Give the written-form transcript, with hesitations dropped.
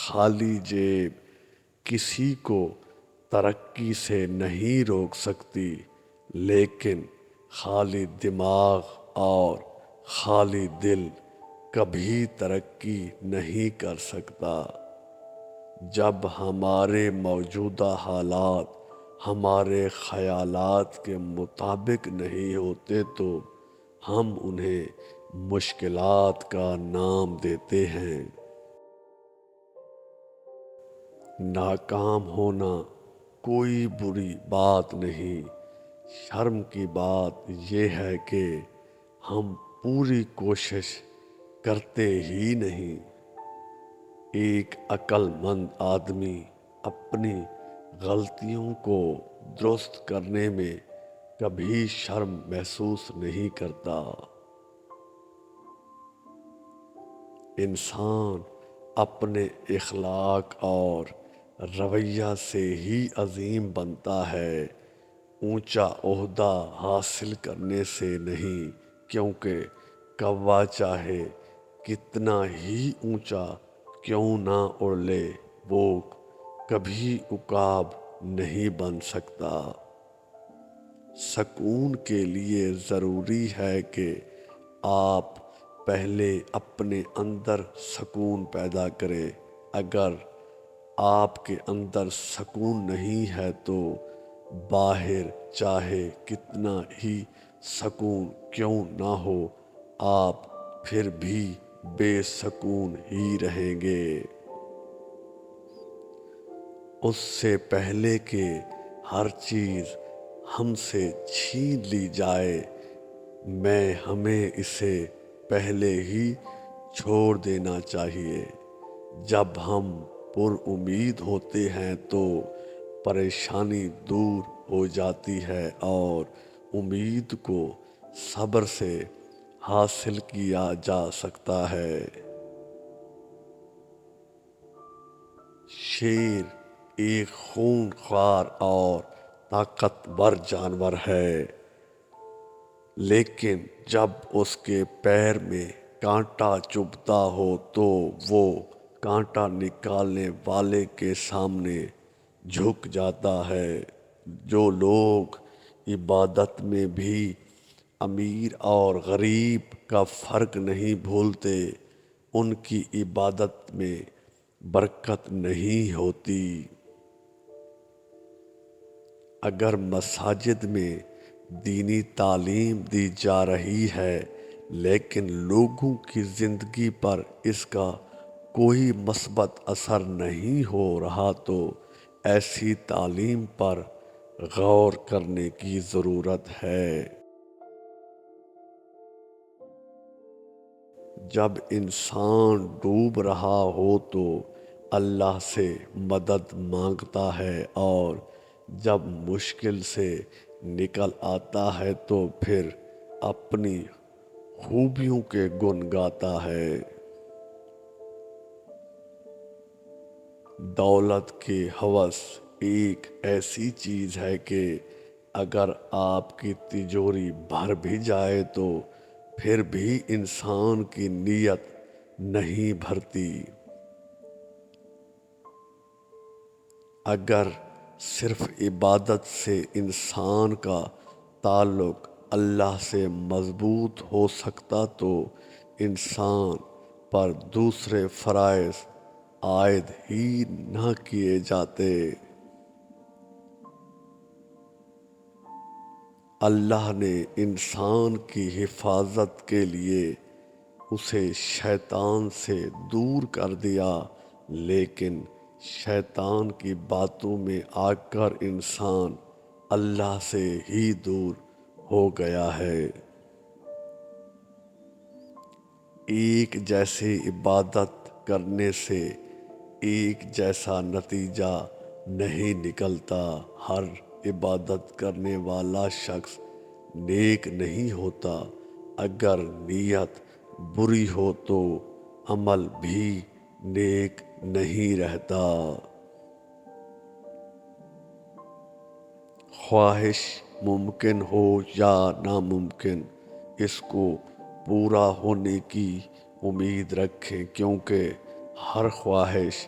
خالی جیب کسی کو ترقی سے نہیں روک سکتی، لیکن خالی دماغ اور خالی دل کبھی ترقی نہیں کر سکتا۔ جب ہمارے موجودہ حالات ہمارے خیالات کے مطابق نہیں ہوتے تو ہم انہیں مشکلات کا نام دیتے ہیں۔ ناکام ہونا کوئی بری بات نہیں، شرم کی بات یہ ہے کہ ہم پوری کوشش کرتے ہی نہیں۔ ایک عقل مند آدمی اپنی غلطیوں کو درست کرنے میں کبھی شرم محسوس نہیں کرتا۔ انسان اپنے اخلاق اور رویہ سے ہی عظیم بنتا ہے، اونچا عہدہ حاصل کرنے سے نہیں، کیونکہ کوا چاہے کتنا ہی اونچا کیوں نہ اڑ لے وہ کبھی عقاب نہیں بن سکتا۔ سکون کے لیے ضروری ہے کہ آپ پہلے اپنے اندر سکون پیدا کریں۔ اگر آپ کے اندر سکون نہیں ہے تو باہر چاہے کتنا ہی سکون کیوں نہ ہو، آپ پھر بھی بے سکون ہی رہیں گے۔ اس سے پہلے کہ ہر چیز ہم سے چھین لی جائے، ہمیں اسے پہلے ہی چھوڑ دینا چاہیے۔ جب ہم پر امید ہوتے ہیں تو پریشانی دور ہو جاتی ہے اور امید کو صبر سے حاصل کیا جا سکتا ہے۔ شیر ایک خونخوار اور طاقتور جانور ہے، لیکن جب اس کے پیر میں کانٹا چبھتا ہو تو وہ کانٹا نکالنے والے کے سامنے جھک جاتا ہے۔ جو لوگ عبادت میں بھی امیر اور غریب کا فرق نہیں بھولتے، ان کی عبادت میں برکت نہیں ہوتی۔ اگر مساجد میں دینی تعلیم دی جا رہی ہے لیکن لوگوں کی زندگی پر اس کا کوئی مثبت اثر نہیں ہو رہا تو ایسی تعلیم پر غور کرنے کی ضرورت ہے۔ جب انسان ڈوب رہا ہو تو اللہ سے مدد مانگتا ہے اور جب مشکل سے نکل آتا ہے تو پھر اپنی خوبیوں کے گن گاتا ہے۔ دولت کی ہوس ایک ایسی چیز ہے کہ اگر آپ کی تجوری بھر بھی جائے تو پھر بھی انسان کی نیت نہیں بھرتی۔ اگر صرف عبادت سے انسان کا تعلق اللہ سے مضبوط ہو سکتا تو انسان پر دوسرے فرائض عائد ہی نہ کیے جاتے۔ اللہ نے انسان کی حفاظت کے لیے اسے شیطان سے دور کر دیا، لیکن شیطان کی باتوں میں آ کر انسان اللہ سے ہی دور ہو گیا ہے۔ ایک جیسی عبادت کرنے سے ایک جیسا نتیجہ نہیں نکلتا۔ ہر عبادت کرنے والا شخص نیک نہیں ہوتا۔ اگر نیت بری ہو تو عمل بھی نیک نہیں رہتا۔ خواہش ممکن ہو یا ناممکن، اس کو پورا ہونے کی امید رکھیں، کیونکہ ہر خواہش